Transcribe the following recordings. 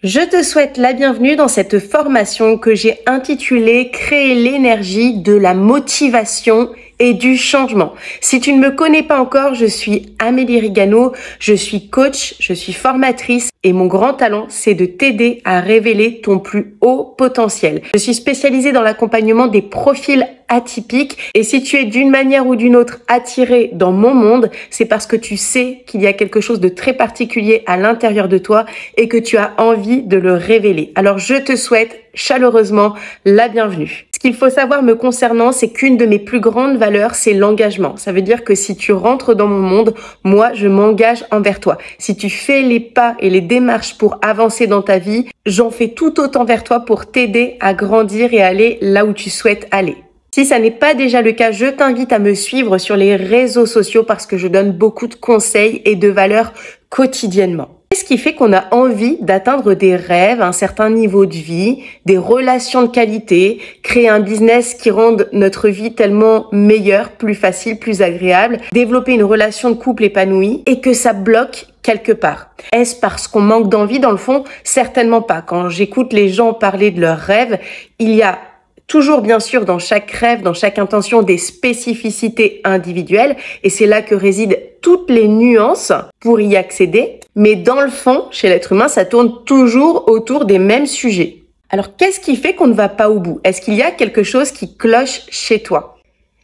Je te souhaite la bienvenue dans cette formation que j'ai intitulée « Créer l'énergie de la motivation et du changement ». Si tu ne me connais pas encore, je suis Amélie Rigano, je suis coach, je suis formatrice et mon grand talent, c'est de t'aider à révéler ton plus haut potentiel. Je suis spécialisée dans l'accompagnement des profils atypiques et si tu es d'une manière ou d'une autre attiré dans mon monde, c'est parce que tu sais qu'il y a quelque chose de très particulier à l'intérieur de toi et que tu as envie de le révéler. Alors je te souhaite chaleureusement la bienvenue. Ce qu'il faut savoir me concernant, c'est qu'une de mes plus grandes valeurs, c'est l'engagement. Ça veut dire que si tu rentres dans mon monde, moi, je m'engage envers toi. Si tu fais les pas et les démarches pour avancer dans ta vie, j'en fais tout autant vers toi pour t'aider à grandir et aller là où tu souhaites aller. Si ça n'est pas déjà le cas, je t'invite à me suivre sur les réseaux sociaux parce que je donne beaucoup de conseils et de valeurs quotidiennement. Qu'est-ce qui fait qu'on a envie d'atteindre des rêves, un certain niveau de vie, des relations de qualité, créer un business qui rende notre vie tellement meilleure, plus facile, plus agréable, développer une relation de couple épanouie et que ça bloque quelque part? Est-ce parce qu'on manque d'envie dans le fond? Certainement pas. Quand j'écoute les gens parler de leurs rêves, il y a toujours, bien sûr, dans chaque rêve, dans chaque intention, des spécificités individuelles et c'est là que résident toutes les nuances pour y accéder. Mais dans le fond, chez l'être humain, ça tourne toujours autour des mêmes sujets. Alors, qu'est-ce qui fait qu'on ne va pas au bout? Est-ce qu'il y a quelque chose qui cloche chez toi?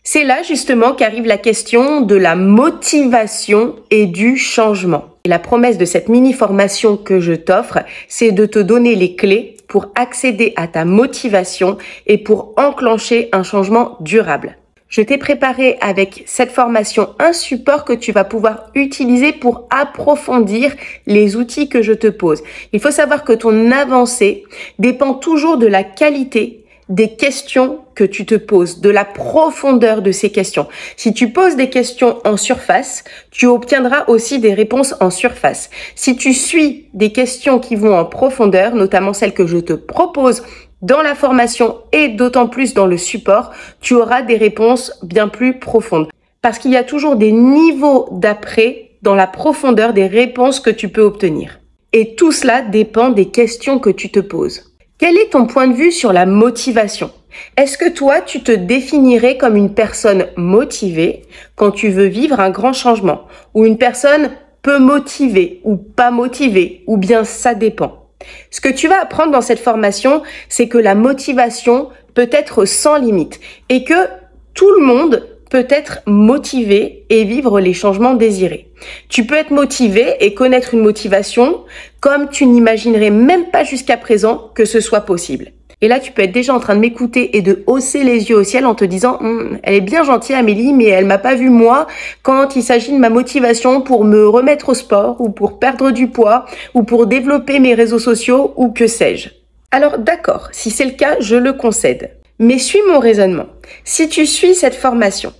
C'est là, justement, qu'arrive la question de la motivation et du changement. Et la promesse de cette mini-formation que je t'offre, c'est de te donner les clés pour accéder à ta motivation et pour enclencher un changement durable. Je t'ai préparé avec cette formation un support que tu vas pouvoir utiliser pour approfondir les outils que je te pose. Il faut savoir que ton avancée dépend toujours de la qualité des questions que tu te poses, de la profondeur de ces questions. Si tu poses des questions en surface, tu obtiendras aussi des réponses en surface. Si tu suis des questions qui vont en profondeur, notamment celles que je te propose dans la formation et d'autant plus dans le support, tu auras des réponses bien plus profondes. Parce qu'il y a toujours des niveaux d'après dans la profondeur des réponses que tu peux obtenir. Et tout cela dépend des questions que tu te poses. Quel est ton point de vue sur la motivation? Est-ce que toi, tu te définirais comme une personne motivée quand tu veux vivre un grand changement? Ou une personne peu motivée ou pas motivée? Ou bien ça dépend? Ce que tu vas apprendre dans cette formation, c'est que la motivation peut être sans limite et que tout le monde peut être motivé et vivre les changements désirés. Tu peux être motivé et connaître une motivation comme tu n'imaginerais même pas jusqu'à présent que ce soit possible. Et là, tu peux être déjà en train de m'écouter et de hausser les yeux au ciel en te disant elle est bien gentille Amélie, mais elle m'a pas vu moi quand il s'agit de ma motivation pour me remettre au sport ou pour perdre du poids ou pour développer mes réseaux sociaux ou que sais-je. » Alors d'accord, si c'est le cas, je le concède. Mais suis mon raisonnement. Si tu suis cette formation,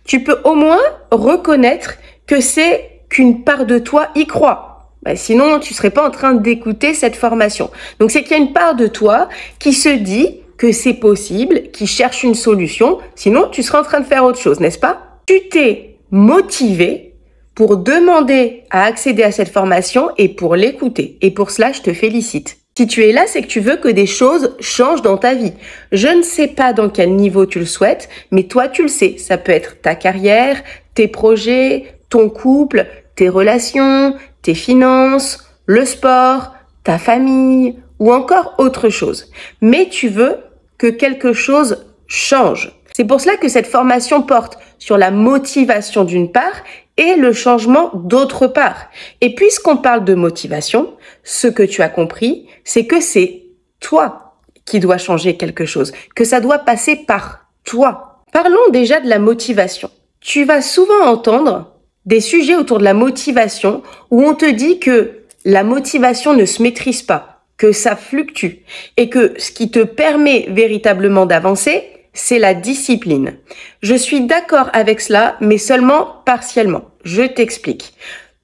tu peux au moins reconnaître que c'est qu'une part de toi y croit. Sinon, tu serais pas en train d'écouter cette formation. Donc, c'est qu'il y a une part de toi qui se dit que c'est possible, qui cherche une solution. Sinon, tu serais en train de faire autre chose, n'est-ce pas? Tu t'es motivé pour demander à accéder à cette formation et pour l'écouter. Et pour cela, je te félicite. Si tu es là, c'est que tu veux que des choses changent dans ta vie. Je ne sais pas dans quel niveau tu le souhaites, mais toi, tu le sais. Ça peut être ta carrière, tes projets, ton couple, tes relations, tes finances, le sport, ta famille ou encore autre chose. Mais tu veux que quelque chose change. C'est pour cela que cette formation porte sur la motivation d'une part et le changement d'autre part. Et puisqu'on parle de motivation, ce que tu as compris, c'est que c'est toi qui dois changer quelque chose, que ça doit passer par toi. Parlons déjà de la motivation. Tu vas souvent entendre des sujets autour de la motivation où on te dit que la motivation ne se maîtrise pas, que ça fluctue et que ce qui te permet véritablement d'avancer, c'est la discipline. Je suis d'accord avec cela, mais seulement partiellement. Je t'explique.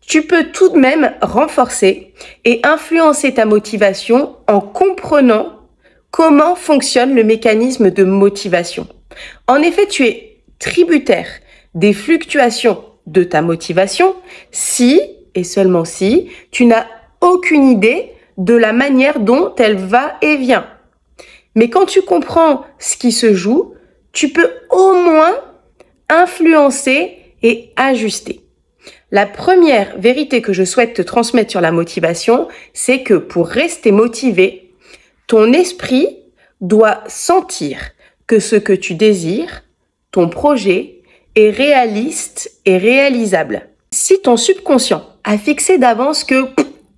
Tu peux tout de même renforcer et influencer ta motivation en comprenant comment fonctionne le mécanisme de motivation. En effet, tu es tributaire des fluctuations de ta motivation si, et seulement si, tu n'as aucune idée de la manière dont elle va et vient. Mais quand tu comprends ce qui se joue, tu peux au moins influencer et ajuster. La première vérité que je souhaite te transmettre sur la motivation, c'est que pour rester motivé, ton esprit doit sentir que ce que tu désires, ton projet, est réaliste et réalisable. Si ton subconscient a fixé d'avance que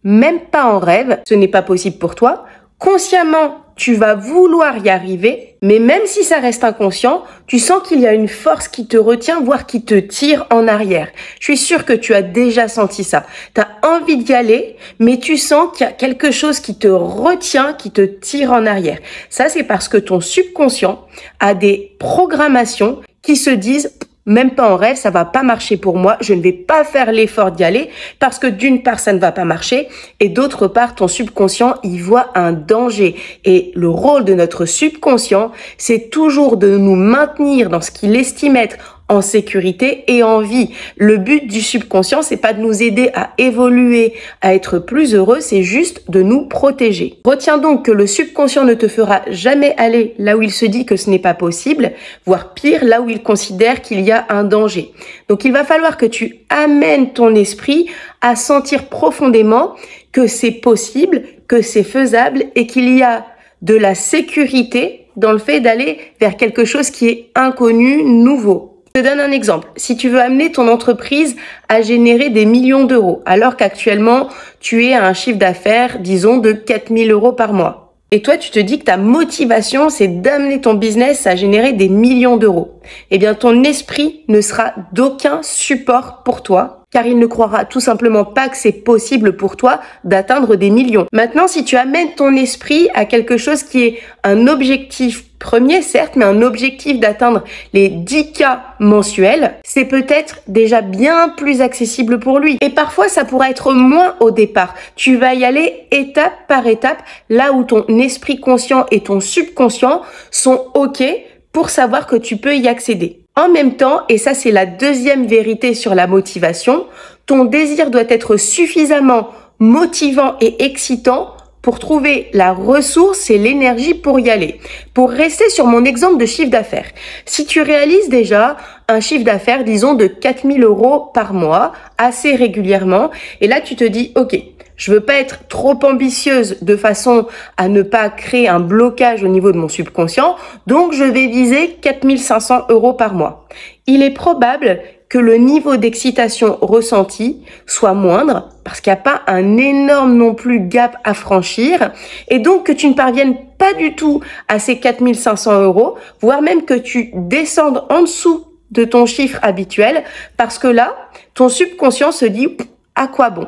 même pas en rêve, ce n'est pas possible pour toi, consciemment, tu vas vouloir y arriver, mais même si ça reste inconscient, tu sens qu'il y a une force qui te retient, voire qui te tire en arrière. Je suis sûre que tu as déjà senti ça. Tu as envie d'y aller, mais tu sens qu'il y a quelque chose qui te retient, qui te tire en arrière. Ça, c'est parce que ton subconscient a des programmations qui se disent même pas en rêve, ça va pas marcher pour moi, je ne vais pas faire l'effort d'y aller parce que d'une part, ça ne va pas marcher et d'autre part, ton subconscient y voit un danger. Et le rôle de notre subconscient, c'est toujours de nous maintenir dans ce qu'il estime être en sécurité et en vie. Le but du subconscient, c'est pas de nous aider à évoluer, à être plus heureux, c'est juste de nous protéger. Retiens donc que le subconscient ne te fera jamais aller là où il se dit que ce n'est pas possible, voire pire, là où il considère qu'il y a un danger. Donc il va falloir que tu amènes ton esprit à sentir profondément que c'est possible, que c'est faisable et qu'il y a de la sécurité dans le fait d'aller vers quelque chose qui est inconnu, nouveau. Je te donne un exemple. Si tu veux amener ton entreprise à générer des millions d'euros, alors qu'actuellement, tu es à un chiffre d'affaires, disons, de 4 000 euros par mois. Et toi, tu te dis que ta motivation, c'est d'amener ton business à générer des millions d'euros. Eh bien, ton esprit ne sera d'aucun support pour toi, car il ne croira tout simplement pas que c'est possible pour toi d'atteindre des millions. Maintenant, si tu amènes ton esprit à quelque chose qui est un objectif premier, certes, mais un objectif d'atteindre les 10K mensuels, c'est peut-être déjà bien plus accessible pour lui. Et parfois, ça pourra être moins au départ. Tu vas y aller étape par étape, là où ton esprit conscient et ton subconscient sont OK pour savoir que tu peux y accéder. En même temps, et ça c'est la deuxième vérité sur la motivation, ton désir doit être suffisamment motivant et excitant pour trouver la ressource et l'énergie pour y aller. Pour rester sur mon exemple de chiffre d'affaires, si tu réalises déjà un chiffre d'affaires, disons, de 4 000 euros par mois, assez régulièrement, et là tu te dis, ok, je veux pas être trop ambitieuse de façon à ne pas créer un blocage au niveau de mon subconscient, donc je vais viser 4 500 euros par mois. Il est probable que le niveau d'excitation ressenti soit moindre parce qu'il n'y a pas un énorme non plus gap à franchir et donc que tu ne parviennes pas du tout à ces 4 500 euros, voire même que tu descendes en dessous de ton chiffre habituel parce que là, ton subconscient se dit « à quoi bon ?»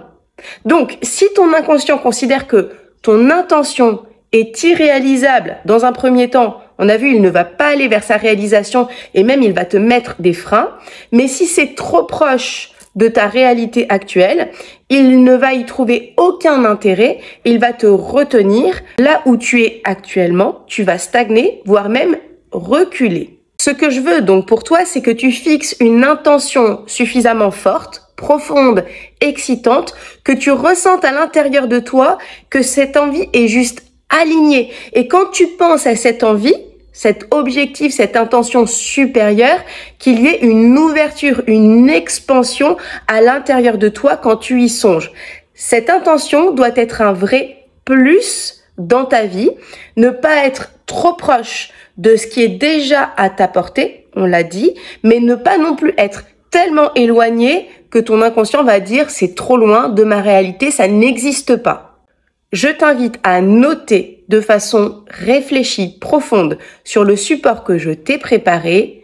Donc, si ton inconscient considère que ton intention est irréalisable dans un premier temps, on a vu, il ne va pas aller vers sa réalisation et même il va te mettre des freins. Mais si c'est trop proche de ta réalité actuelle, il ne va y trouver aucun intérêt. Il va te retenir là où tu es actuellement. Tu vas stagner, voire même reculer. Ce que je veux donc pour toi, c'est que tu fixes une intention suffisamment forte, profonde, excitante, que tu ressentes à l'intérieur de toi que cette envie est juste alignée. Et quand tu penses à cette envie, cet objectif, cette intention supérieure, qu'il y ait une ouverture, une expansion à l'intérieur de toi quand tu y songes. Cette intention doit être un vrai plus dans ta vie, ne pas être trop proche de ce qui est déjà à ta portée, on l'a dit, mais ne pas non plus être tellement éloigné que ton inconscient va dire c'est trop loin de ma réalité, ça n'existe pas. Je t'invite à noter de façon réfléchie, profonde, sur le support que je t'ai préparé,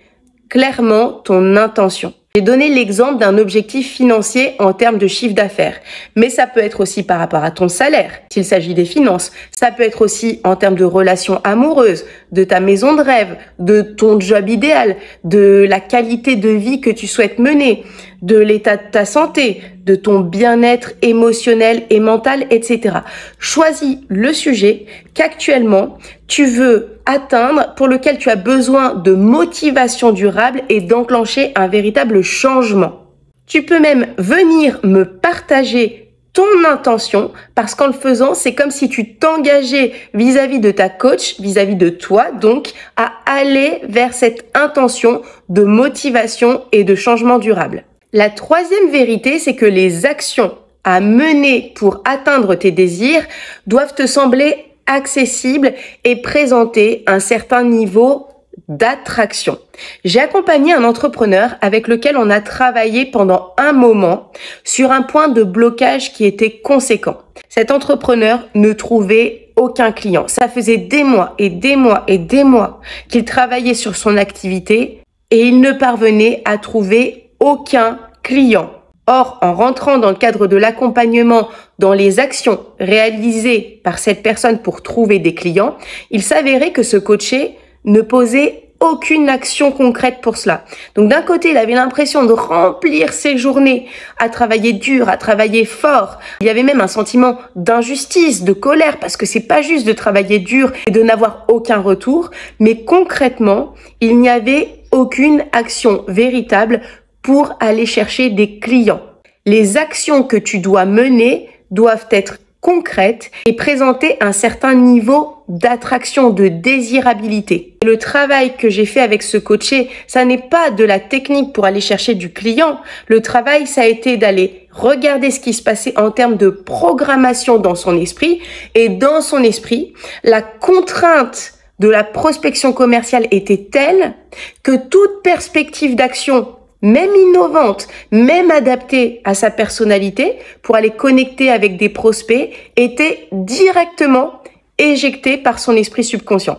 clairement ton intention. J'ai donné l'exemple d'un objectif financier en termes de chiffre d'affaires, mais ça peut être aussi par rapport à ton salaire, s'il s'agit des finances. Ça peut être aussi en termes de relations amoureuses, de ta maison de rêve, de ton job idéal, de la qualité de vie que tu souhaites mener, de l'état de ta santé, de ton bien-être émotionnel et mental, etc. Choisis le sujet qu'actuellement tu veux atteindre, pour lequel tu as besoin de motivation durable et d'enclencher un véritable changement. Tu peux même venir me partager ton intention, parce qu'en le faisant, c'est comme si tu t'engageais vis-à-vis de ta coach, vis-à-vis de toi, donc, à aller vers cette intention de motivation et de changement durable. La troisième vérité, c'est que les actions à mener pour atteindre tes désirs doivent te sembler accessibles et présenter un certain niveau d'attraction. J'ai accompagné un entrepreneur avec lequel on a travaillé pendant un moment sur un point de blocage qui était conséquent. Cet entrepreneur ne trouvait aucun client. Ça faisait des mois et des mois et des mois qu'il travaillait sur son activité et il ne parvenait à trouver aucun client. Or, en rentrant dans le cadre de l'accompagnement dans les actions réalisées par cette personne pour trouver des clients, il s'avérait que ce coaché ne posait aucune action concrète pour cela. Donc d'un côté, il avait l'impression de remplir ses journées à travailler dur, à travailler fort. Il y avait même un sentiment d'injustice, de colère, parce que c'est pas juste de travailler dur et de n'avoir aucun retour, mais concrètement, il n'y avait aucune action véritable pour aller chercher des clients. Les actions que tu dois mener doivent être concrètes et présenter un certain niveau d'attraction, de désirabilité. Le travail que j'ai fait avec ce coaché, ça n'est pas de la technique pour aller chercher du client. Le travail, ça a été d'aller regarder ce qui se passait en termes de programmation dans son esprit. Et dans son esprit, la contrainte de la prospection commerciale était telle que toute perspective d'action, même innovante, même adaptée à sa personnalité pour aller connecter avec des prospects, était directement éjectée par son esprit subconscient.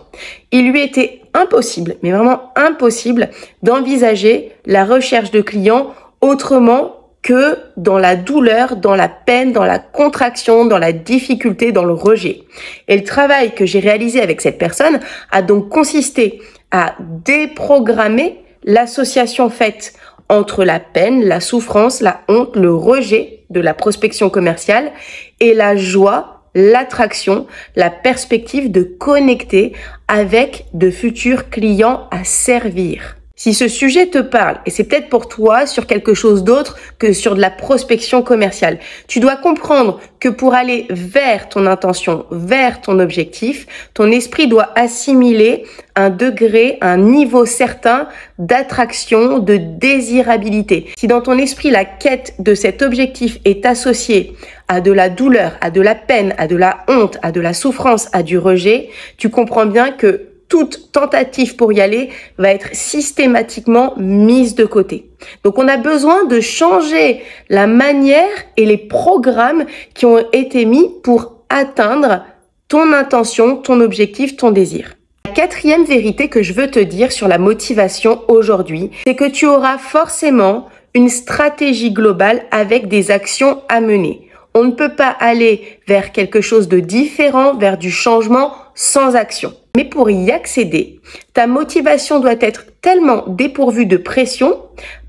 Il lui était impossible, mais vraiment impossible, d'envisager la recherche de clients autrement que dans la douleur, dans la peine, dans la contraction, dans la difficulté, dans le rejet. Et le travail que j'ai réalisé avec cette personne a donc consisté à déprogrammer l'association faite entre la peine, la souffrance, la honte, le rejet de la prospection commerciale et la joie, l'attraction, la perspective de connecter avec de futurs clients à servir. Si ce sujet te parle, et c'est peut-être pour toi sur quelque chose d'autre que sur de la prospection commerciale, tu dois comprendre que pour aller vers ton intention, vers ton objectif, ton esprit doit assimiler un degré, un niveau certain d'attraction, de désirabilité. Si dans ton esprit, la quête de cet objectif est associée à de la douleur, à de la peine, à de la honte, à de la souffrance, à du rejet, tu comprends bien que toute tentative pour y aller va être systématiquement mise de côté. Donc on a besoin de changer la manière et les programmes qui ont été mis pour atteindre ton intention, ton objectif, ton désir. La quatrième vérité que je veux te dire sur la motivation aujourd'hui, c'est que tu auras forcément une stratégie globale avec des actions à mener. On ne peut pas aller vers quelque chose de différent, vers du changement sans action. Mais pour y accéder, ta motivation doit être tellement dépourvue de pression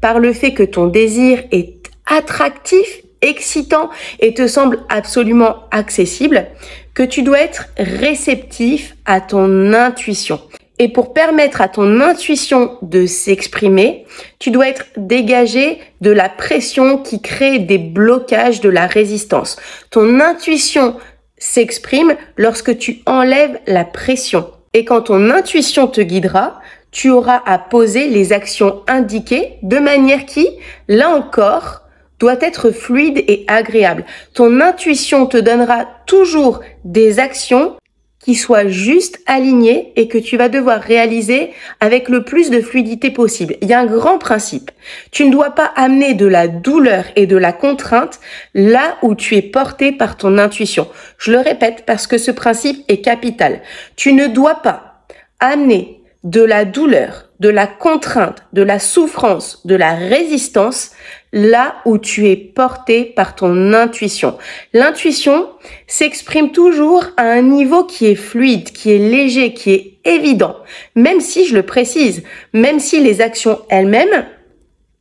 par le fait que ton désir est attractif, excitant et te semble absolument accessible, que tu dois être réceptif à ton intuition. Et pour permettre à ton intuition de s'exprimer, tu dois être dégagé de la pression qui crée des blocages, de la résistance. Ton intuition s'exprime lorsque tu enlèves la pression. Et quand ton intuition te guidera, tu auras à poser les actions indiquées de manière qui, là encore, doit être fluide et agréable. Ton intuition te donnera toujours des actions qui soient juste alignées et que tu vas devoir réaliser avec le plus de fluidité possible. Il y a un grand principe. Tu ne dois pas amener de la douleur et de la contrainte là où tu es porté par ton intuition. Je le répète parce que ce principe est capital. Tu ne dois pas amener de la douleur, de la contrainte, de la souffrance, de la résistance là où tu es porté par ton intuition. L'intuition s'exprime toujours à un niveau qui est fluide, qui est léger, qui est évident. Même si, je le précise, même si les actions elles-mêmes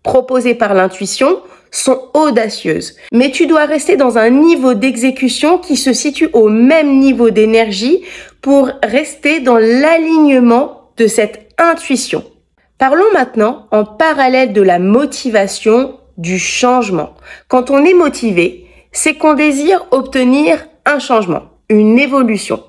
proposées par l'intuition sont audacieuses. Mais tu dois rester dans un niveau d'exécution qui se situe au même niveau d'énergie pour rester dans l'alignement de cette intuition. Parlons maintenant en parallèle de la motivation du changement. Quand on est motivé, c'est qu'on désire obtenir un changement, une évolution.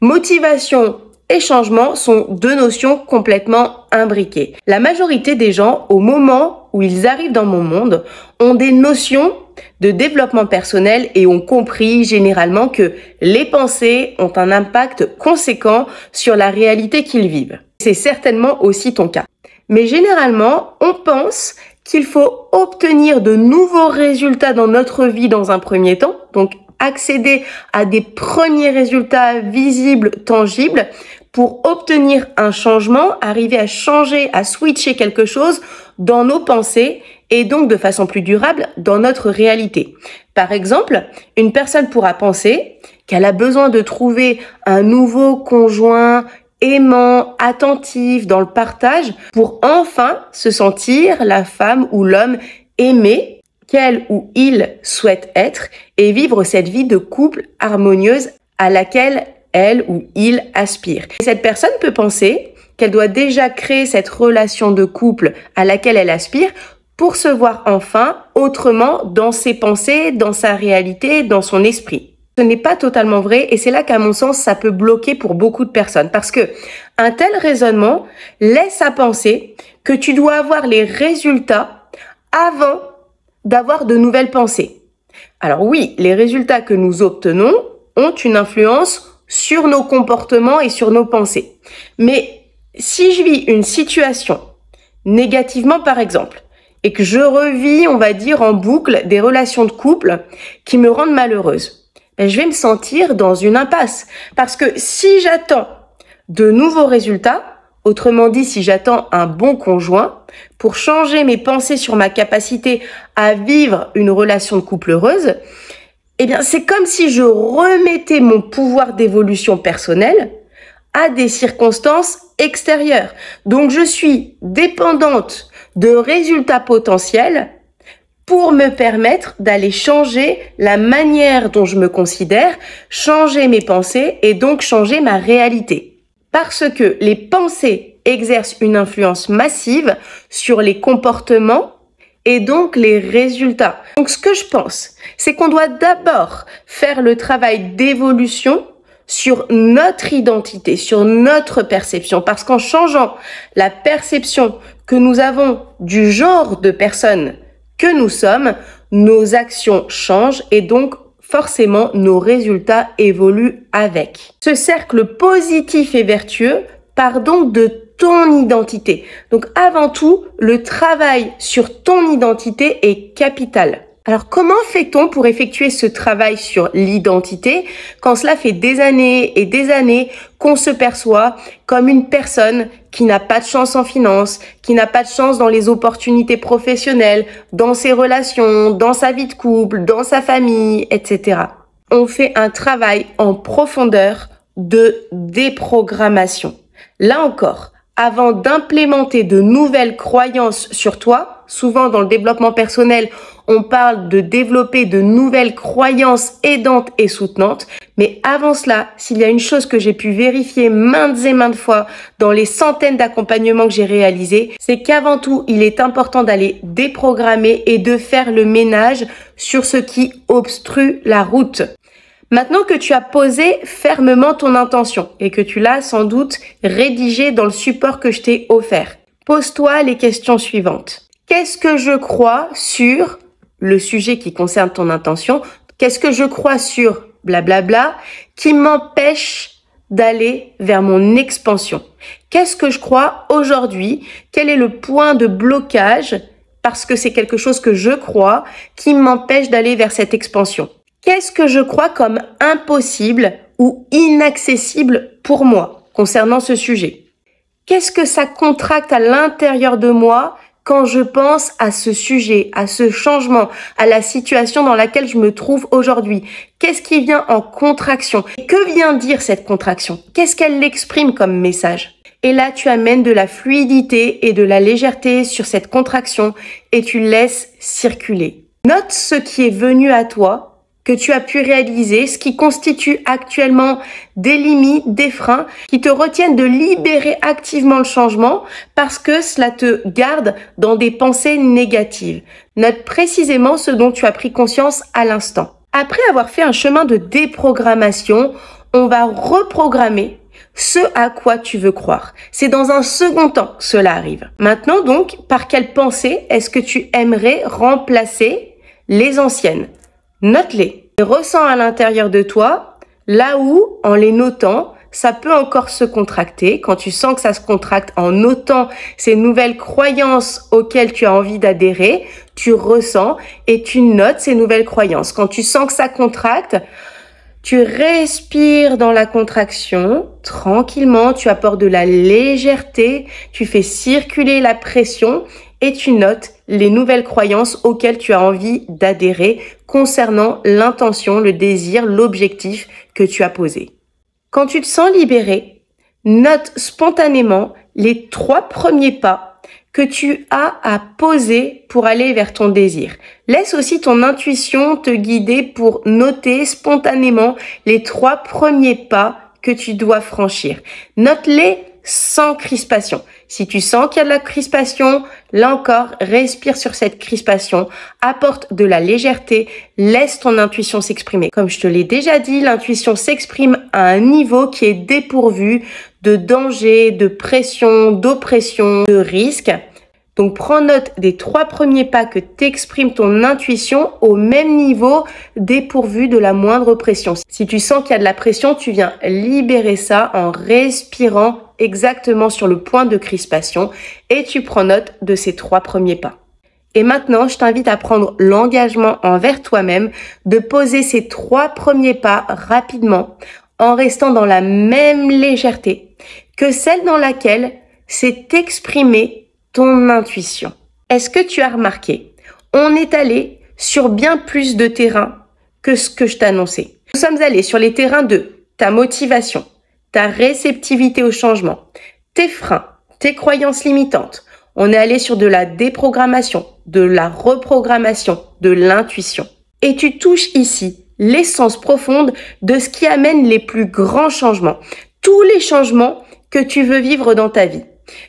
Motivation et changement sont deux notions complètement imbriquées. La majorité des gens, au moment où ils arrivent dans mon monde, ont des notions de développement personnel et ont compris généralement que les pensées ont un impact conséquent sur la réalité qu'ils vivent. C'est certainement aussi ton cas. Mais généralement, on pense qu'il faut obtenir de nouveaux résultats dans notre vie dans un premier temps, donc accéder à des premiers résultats visibles, tangibles, pour obtenir un changement, arriver à changer, à switcher quelque chose dans nos pensées et donc de façon plus durable dans notre réalité. Par exemple, une personne pourra penser qu'elle a besoin de trouver un nouveau conjoint aimant, attentif dans le partage pour enfin se sentir la femme ou l'homme aimé qu'elle ou il souhaite être et vivre cette vie de couple harmonieuse à laquelle elle ou il aspire. Cette personne peut penser qu'elle doit déjà créer cette relation de couple à laquelle elle aspire pour se voir enfin autrement dans ses pensées, dans sa réalité, dans son esprit. Ce n'est pas totalement vrai et c'est là qu'à mon sens, ça peut bloquer pour beaucoup de personnes parce que un tel raisonnement laisse à penser que tu dois avoir les résultats avant d'avoir de nouvelles pensées. Alors oui, les résultats que nous obtenons ont une influence sur nos comportements et sur nos pensées. Mais si je vis une situation négativement par exemple, et que je revis, on va dire, en boucle des relations de couple qui me rendent malheureuse, je vais me sentir dans une impasse. Parce que si j'attends de nouveaux résultats, autrement dit, si j'attends un bon conjoint pour changer mes pensées sur ma capacité à vivre une relation de couple heureuse, eh bien, c'est comme si je remettais mon pouvoir d'évolution personnelle à des circonstances extérieures. Donc, je suis dépendante de résultats potentiels pour me permettre d'aller changer la manière dont je me considère, changer mes pensées et donc changer ma réalité. Parce que les pensées exercent une influence massive sur les comportements et donc les résultats. Donc ce que je pense, c'est qu'on doit d'abord faire le travail d'évolution sur notre identité, sur notre perception. Parce qu'en changeant la perception que nous avons du genre de personne que nous sommes, nos actions changent et donc forcément nos résultats évoluent avec. Ce cercle positif et vertueux part donc de ton identité. Donc avant tout, le travail sur ton identité est capital. Alors comment fait-on pour effectuer ce travail sur l'identité quand cela fait des années et des années qu'on se perçoit comme une personne qui n'a pas de chance en finance, qui n'a pas de chance dans les opportunités professionnelles, dans ses relations, dans sa vie de couple, dans sa famille, etc. On fait un travail en profondeur de déprogrammation. Là encore, avant d'implémenter de nouvelles croyances sur toi, souvent dans le développement personnel, on parle de développer de nouvelles croyances aidantes et soutenantes. Mais avant cela, s'il y a une chose que j'ai pu vérifier maintes et maintes fois dans les centaines d'accompagnements que j'ai réalisés, c'est qu'avant tout, il est important d'aller déprogrammer et de faire le ménage sur ce qui obstrue la route. Maintenant que tu as posé fermement ton intention et que tu l'as sans doute rédigé dans le support que je t'ai offert, pose-toi les questions suivantes. Qu'est-ce que je crois sur le sujet qui concerne ton intention? Qu'est-ce que je crois sur blablabla qui m'empêche d'aller vers mon expansion? Qu'est-ce que je crois aujourd'hui? Quel est le point de blocage parce que c'est quelque chose que je crois qui m'empêche d'aller vers cette expansion? Qu'est-ce que je crois comme impossible ou inaccessible pour moi concernant ce sujet? Qu'est-ce que ça contracte à l'intérieur de moi quand je pense à ce sujet, à ce changement, à la situation dans laquelle je me trouve aujourd'hui? Qu'est-ce qui vient en contraction? Et que vient dire cette contraction? Qu'est-ce qu'elle exprime comme message? Et là, tu amènes de la fluidité et de la légèreté sur cette contraction et tu laisses circuler. Note ce qui est venu à toi, que tu as pu réaliser, ce qui constitue actuellement des limites, des freins qui te retiennent de libérer activement le changement parce que cela te garde dans des pensées négatives. Note précisément ce dont tu as pris conscience à l'instant. Après avoir fait un chemin de déprogrammation, on va reprogrammer ce à quoi tu veux croire. C'est dans un second temps que cela arrive. Maintenant donc, par quelle pensée est-ce que tu aimerais remplacer les anciennes? Note-les. Ressens à l'intérieur de toi, là où, en les notant, ça peut encore se contracter. Quand tu sens que ça se contracte en notant ces nouvelles croyances auxquelles tu as envie d'adhérer, tu ressens et tu notes ces nouvelles croyances. Quand tu sens que ça contracte, tu respires dans la contraction, tranquillement, tu apportes de la légèreté, tu fais circuler la pression et tu notes les nouvelles croyances auxquelles tu as envie d'adhérer concernant l'intention, le désir, l'objectif que tu as posé. Quand tu te sens libéré, note spontanément les 3 premiers pas que tu as à poser pour aller vers ton désir. Laisse aussi ton intuition te guider pour noter spontanément les 3 premiers pas que tu dois franchir. Note-les sans crispation. Si tu sens qu'il y a de la crispation, là encore, respire sur cette crispation, apporte de la légèreté, laisse ton intuition s'exprimer. Comme je te l'ai déjà dit, l'intuition s'exprime à un niveau qui est dépourvu de danger, de pression, d'oppression, de risque. Donc, prends note des 3 premiers pas que t'exprime ton intuition au même niveau, dépourvu de la moindre pression. Si tu sens qu'il y a de la pression, tu viens libérer ça en respirant exactement sur le point de crispation et tu prends note de ces 3 premiers pas. Et maintenant, je t'invite à prendre l'engagement envers toi-même de poser ces 3 premiers pas rapidement en restant dans la même légèreté que celle dans laquelle s'est exprimée ton intuition. Est-ce que tu as remarqué? On est allé sur bien plus de terrain que ce que je t'annonçais. Nous sommes allés sur les terrains de ta motivation, ta réceptivité au changement, tes freins, tes croyances limitantes. On est allé sur de la déprogrammation, de la reprogrammation, de l'intuition. Et tu touches ici l'essence profonde de ce qui amène les plus grands changements. Tous les changements que tu veux vivre dans ta vie.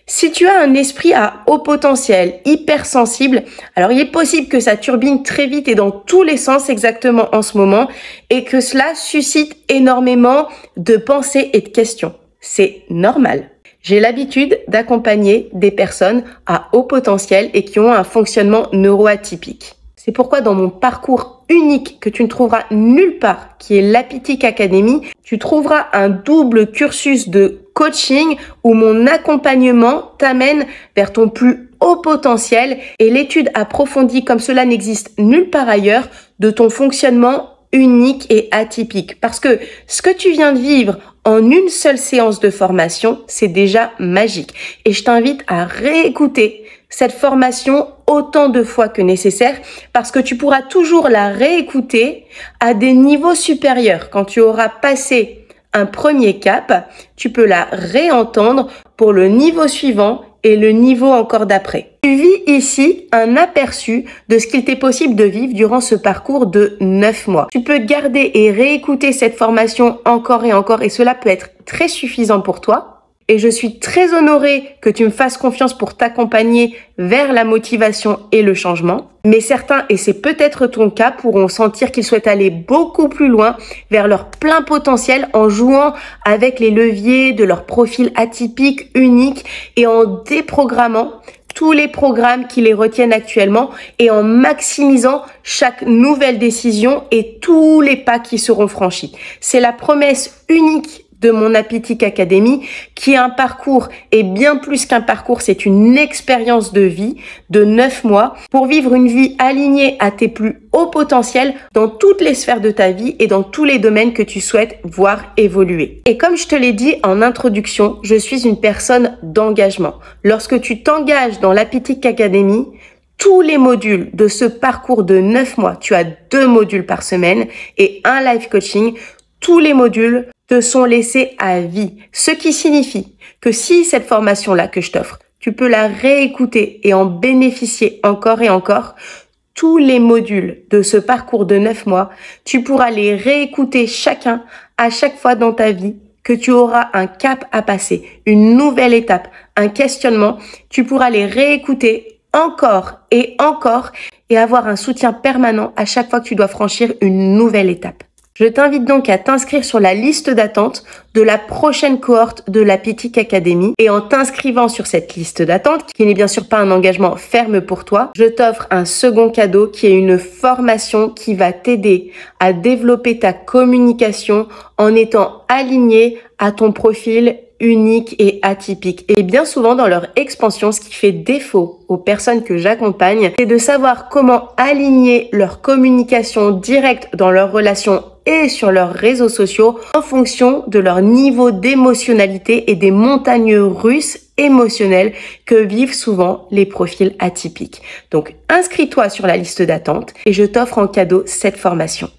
Si tu as un esprit à haut potentiel, hypersensible, alors il est possible que ça turbine très vite et dans tous les sens exactement en ce moment et que cela suscite énormément de pensées et de questions. C'est normal. J'ai l'habitude d'accompagner des personnes à haut potentiel et qui ont un fonctionnement neuroatypique. C'est pourquoi dans mon parcours unique que tu ne trouveras nulle part, qui est l'Apitic Academy, tu trouveras un double cursus de coaching où mon accompagnement t'amène vers ton plus haut potentiel et l'étude approfondie comme cela n'existe nulle part ailleurs de ton fonctionnement unique et atypique. Parce que ce que tu viens de vivre en une seule séance de formation, c'est déjà magique. Et je t'invite à réécouter cette formation autant de fois que nécessaire parce que tu pourras toujours la réécouter à des niveaux supérieurs. Quand tu auras passé un premier cap, tu peux la réentendre pour le niveau suivant et le niveau encore d'après. Tu vis ici un aperçu de ce qu'il t'est possible de vivre durant ce parcours de 9 mois. Tu peux garder et réécouter cette formation encore et cela peut être très suffisant pour toi. Et je suis très honorée que tu me fasses confiance pour t'accompagner vers la motivation et le changement. Mais certains, et c'est peut-être ton cas, pourront sentir qu'ils souhaitent aller beaucoup plus loin vers leur plein potentiel en jouant avec les leviers de leur profil atypique, unique et en déprogrammant tous les programmes qui les retiennent actuellement et en maximisant chaque nouvelle décision et tous les pas qui seront franchis. C'est la promesse unique de mon Apitic Academy, qui est un parcours et bien plus qu'un parcours, c'est une expérience de vie de 9 mois pour vivre une vie alignée à tes plus hauts potentiels dans toutes les sphères de ta vie et dans tous les domaines que tu souhaites voir évoluer. Et comme je te l'ai dit en introduction, je suis une personne d'engagement. Lorsque tu t'engages dans l'Apitic Academy, tous les modules de ce parcours de 9 mois, tu as 2 modules par semaine et un live coaching, tous les modules te sont laissés à vie. Ce qui signifie que si cette formation-là que je t'offre, tu peux la réécouter et en bénéficier encore et encore, tous les modules de ce parcours de 9 mois, tu pourras les réécouter chacun à chaque fois dans ta vie que tu auras un cap à passer, une nouvelle étape, un questionnement. Tu pourras les réécouter encore et encore et avoir un soutien permanent à chaque fois que tu dois franchir une nouvelle étape. Je t'invite donc à t'inscrire sur la liste d'attente de la prochaine cohorte de la Pitic Academy. Et en t'inscrivant sur cette liste d'attente, qui n'est bien sûr pas un engagement ferme pour toi, je t'offre un second cadeau qui est une formation qui va t'aider à développer ta communication en étant aligné à ton profil unique et atypique. Et bien souvent dans leur expansion, ce qui fait défaut aux personnes que j'accompagne, c'est de savoir comment aligner leur communication directe dans leurs relations et sur leurs réseaux sociaux en fonction de leur niveau d'émotionnalité et des montagnes russes émotionnelles que vivent souvent les profils atypiques. Donc, inscris-toi sur la liste d'attente et je t'offre en cadeau cette formation.